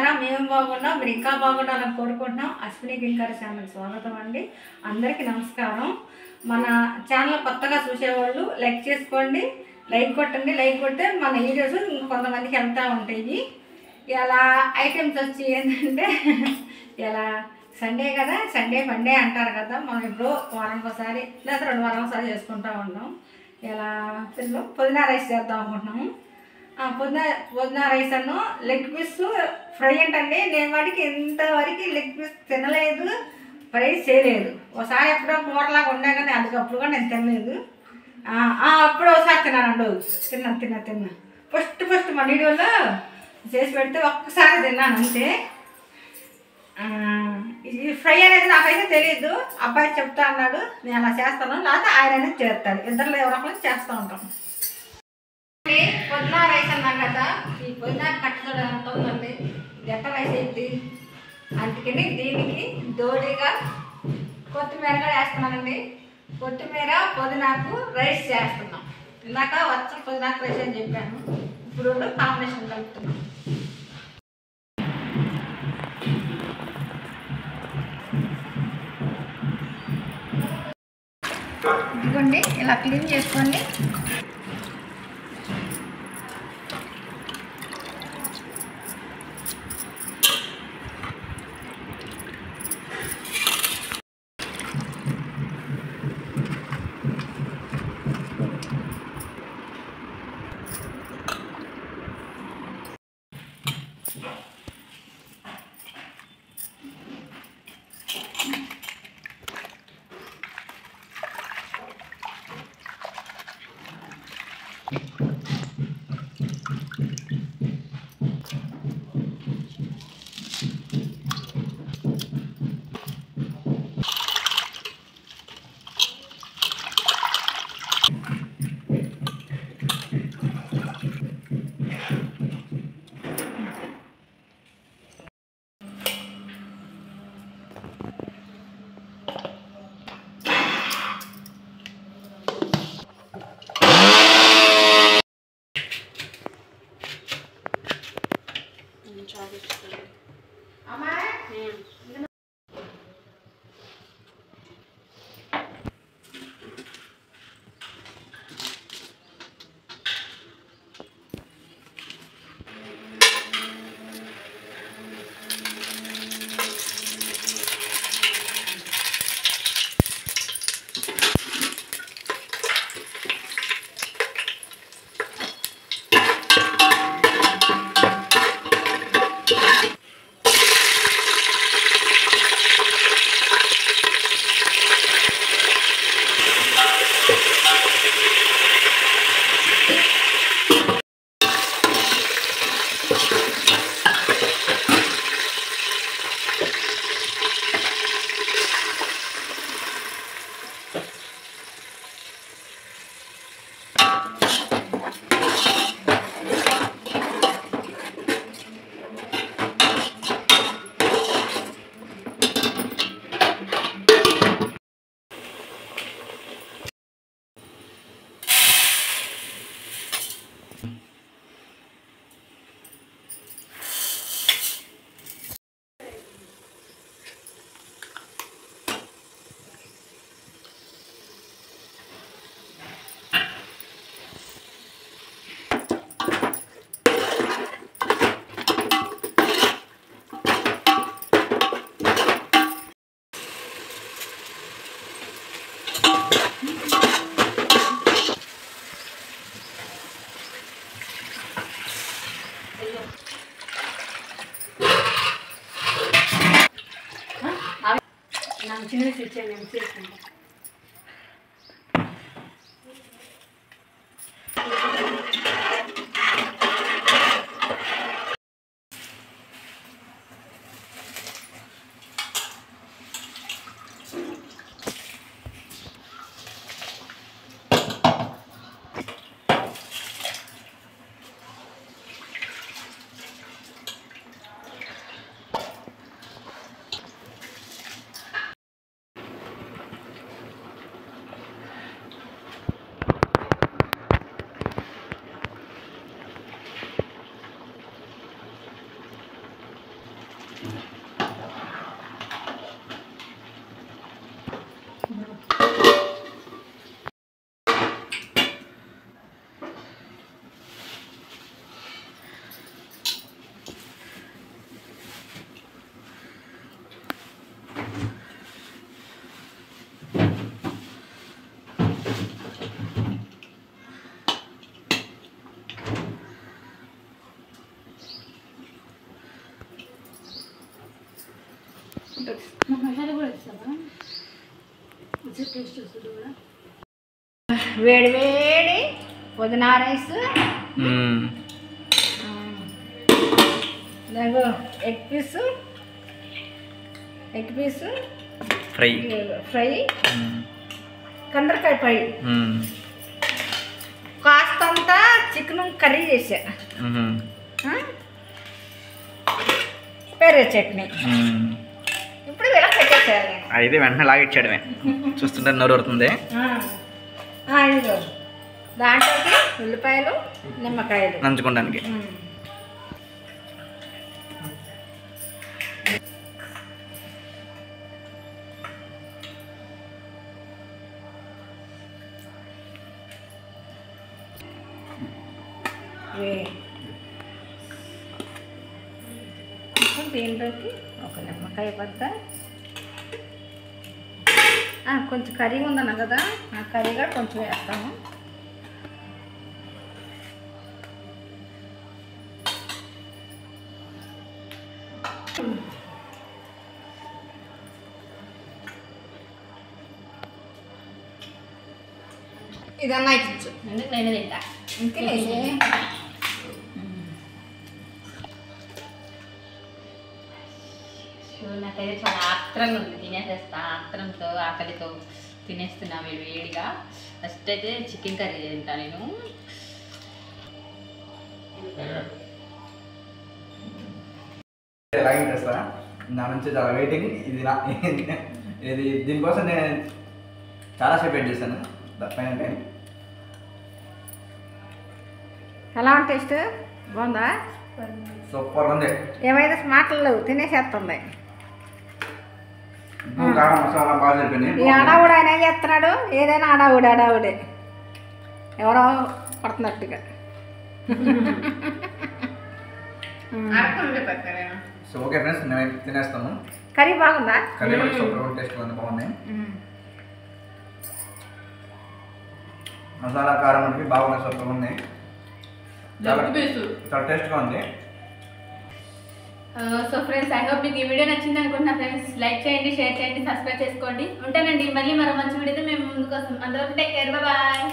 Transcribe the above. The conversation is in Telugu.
బాగున్నారా? మేము బాగున్నాం. మీరు ఇంకా బాగుండాలని కోరుకుంటున్నాం. అశ్విని కింకర్ ఛానల్ స్వాగతం అండి. అందరికీ నమస్కారం. మన ఛానల్ కొత్తగా చూసేవాళ్ళు లైక్ చేసుకోండి, లైక్ కొట్టండి. లైక్ కొడితే మన వీడియోస్ కొంతమందికి వెళ్తూ ఉంటాయి. ఇలా ఐటమ్స్ వచ్చి ఏంటంటే ఇలా సండే కదా, సండే మండే అంటారు కదా, మనం ఇప్పుడు వారానికి ఒకసారి లేదా 2 వారాలకు ఒకసారి చేసుకుంటూ ఉంటాం. ఇలా పుదీనా రైస్ చేద్దాం అనుకుంటున్నాము. పుదీనా రైస్ అను లెగ్ పీస్ ఫ్రై ఏంటండి. నేను వాటికి ఇంతవరకు లెగ్ పీస్ తినలేదు, ఫ్రై చేయలేదు. ఒకసారి ఎప్పుడో కూరలాగా ఉండే కానీ అందుకప్పుడు కూడా నేను తినలేదు. అప్పుడు ఒకసారి తిన్నా ఫస్ట్ మన వీడియోలో చేసి పెడితే ఒక్కసారి తిన్నాను అంతే. ఇది ఫ్రై అనేది నాకైతే తెలియదు. అబ్బాయి చెప్తా అన్నాడు, నేను అలా చేస్తాను. లేకపోతే ఆయన అనేది చేస్తాడు. ఇద్దరులో ఎవరో చేస్తూ ఉంటాం. పుదీనా రైస్ అన్నాం కదా, ఈ పుదీనా కట్టడం ఎంత ఉందండి, గట్ట రైస్ ఏంటి. అందుకని దీనికి దోడిగా కొత్తిమీర కూడా వేస్తున్నానండి. కొత్తిమీర పుదీనాకు రైస్ చేస్తున్నాం. ఇందాక పుదీనాకు రైస్ అని చెప్పాను. ఇప్పుడు కాంబినేషన్ కలుపుతున్నాం. ఇదిగోండి ఇలా క్లీన్ చేసుకోండి. నాకు చిన్న ఇచ్చాను, నేను చేస్తాను. వేడి వేడి పుదీనా రైస్, ఇలాగో ఎగ్ పీసు ఫ్రై, కందరకాయ ఫ్రై, కాస్తంతా చికెన్ కర్రీ చేసా, పెరుగు చట్నీ. ఇప్పుడు ఇలా పెట్టేసేయాలి. అయితే వెంటనే లాగిచ్చాడమే చూస్తుంటే నోరు పడుతుంది. ఇదిగో దాంట్లోకి ఉల్లిపాయలు, నిమ్మకాయలు నంచుకోవడానికి. దీంట్లోకి ఒక నిమ్మకాయ బద్ద, కొంచెం కర్రీ ఉందన్న కదా, ఆ కర్రీ కూడా కొంచెం వేస్తాము. ఇదన్నా ఇచ్చు ఎందుకు నేను తింటా ఇంకే నాకైతే చాలా ఆత్రంగా ఉంది, తినేసేస్తా. ఆత్రంతో ఆకలితో తినేస్తున్నా వేడిగా. ఫస్ట్ అయితే చికెన్ కర్రీ తింటా నేను. లాగించేస్తా. నా నుంచి చాలా వెయిటింగ్. ఇది దీనికోసం నేను చాలాసేపు వెయిట్ చేశాను. Final time. ఎలా ఉంది టేస్ట్? బాగుందా? సూపర్ ఉంది. ఏమైనా మాటలు తినేసేస్తుంది. కారం మసాలా బాగా సరిపోయింది. ఈ ఆడావుడు ఆయన ఏం చేస్తున్నాడు? ఏదైనా ఆడావుడే ఎవరో పడుతున్నట్టుగా. సో ఓకే ఫ్రెండ్స్, మేము తినేస్తాము. కర్రీ బాగుందా? కర్రీ కూడా సూపర్ టేస్ట్ ఉంది, బాగున్నాయి. మసాలా కారం అనేది బాగున్నాయి, సూపర్ ఉన్నాయి. చాలా టేస్ట్గా ఉంది. సో ఫ్రెండ్స్, ఐ హోప్ మీకు ఈ వీడియో నచ్చింది అనుకుంటున్నా ఫ్రెండ్స్. లైక్ చేయండి, షేర్ చేయండి, సబ్స్క్రైబ్ చేసుకోండి. ఉంటానండి మళ్ళీ మరో మంచి వీడియోతో మేము ముందుకు వస్తాం. అందరూ టేక్ కేర్, బాయ్.